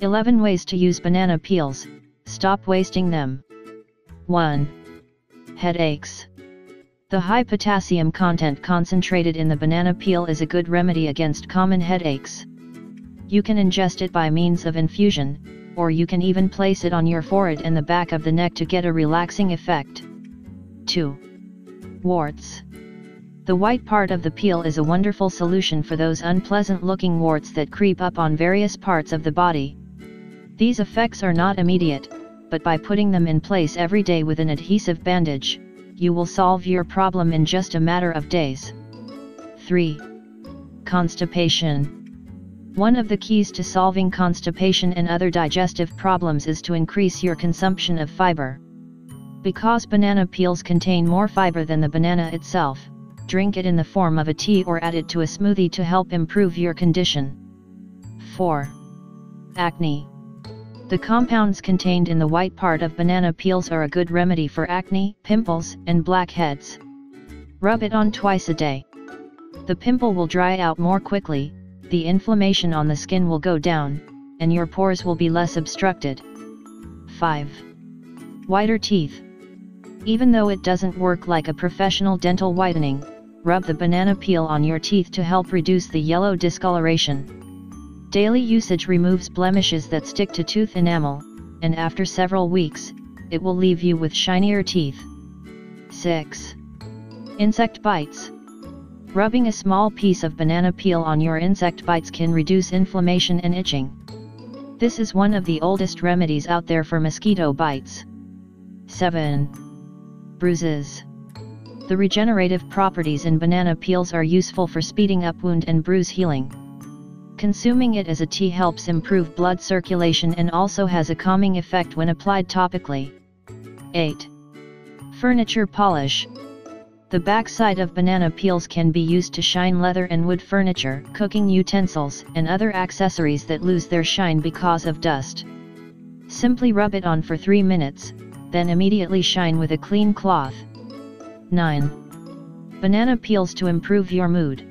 11 Ways to use banana peels. Stop wasting them. 1. Headaches. The high potassium content concentrated in the banana peel is a good remedy against common headaches. You can ingest it by means of infusion, or you can even place it on your forehead and the back of the neck to get a relaxing effect. 2. Warts. The white part of the peel is a wonderful solution for those unpleasant-looking warts that creep up on various parts of the body. These effects are not immediate, but by putting them in place every day with an adhesive bandage, you will solve your problem in just a matter of days. 3. Constipation. One of the keys to solving constipation and other digestive problems is to increase your consumption of fiber. Because banana peels contain more fiber than the banana itself, drink it in the form of a tea or add it to a smoothie to help improve your condition. 4. Acne. The compounds contained in the white part of banana peels are a good remedy for acne, pimples, and blackheads. Rub it on twice a day. The pimple will dry out more quickly, the inflammation on the skin will go down, and your pores will be less obstructed. 5. Whiter teeth. Even though it doesn't work like a professional dental whitening, rub the banana peel on your teeth to help reduce the yellow discoloration. Daily usage removes blemishes that stick to tooth enamel, and after several weeks, it will leave you with shinier teeth. 6. Insect bites. Rubbing a small piece of banana peel on your insect bites can reduce inflammation and itching. This is one of the oldest remedies out there for mosquito bites. 7. Bruises. The regenerative properties in banana peels are useful for speeding up wound and bruise healing. Consuming it as a tea helps improve blood circulation and also has a calming effect when applied topically. 8. Furniture polish. The backside of banana peels can be used to shine leather and wood furniture, cooking utensils, and other accessories that lose their shine because of dust. Simply rub it on for 3 minutes, then immediately shine with a clean cloth. 9. Banana peels to improve your mood.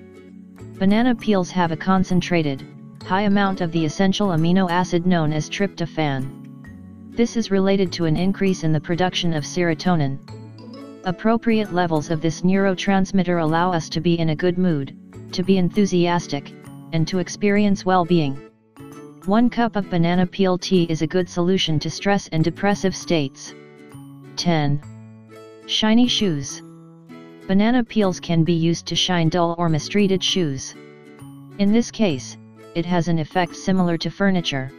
Banana peels have a concentrated, high amount of the essential amino acid known as tryptophan. This is related to an increase in the production of serotonin. Appropriate levels of this neurotransmitter allow us to be in a good mood, to be enthusiastic, and to experience well-being. 1 cup of banana peel tea is a good solution to stress and depressive states. 10. Shiny shoes. Banana peels can be used to shine dull or mistreated shoes. In this case, it has an effect similar to furniture.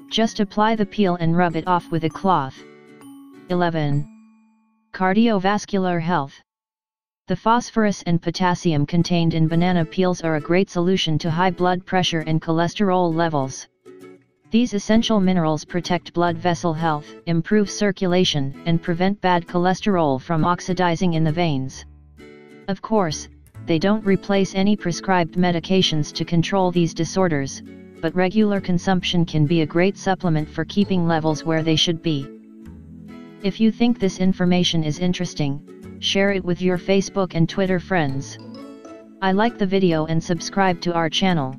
Just apply the peel and rub it off with a cloth. 11. Cardiovascular health. The phosphorus and potassium contained in banana peels are a great solution to high blood pressure and cholesterol levels. These essential minerals protect blood vessel health, improve circulation, and prevent bad cholesterol from oxidizing in the veins. Of course, they don't replace any prescribed medications to control these disorders, but regular consumption can be a great supplement for keeping levels where they should be. If you think this information is interesting, share it with your Facebook and Twitter friends. I like the video and subscribe to our channel.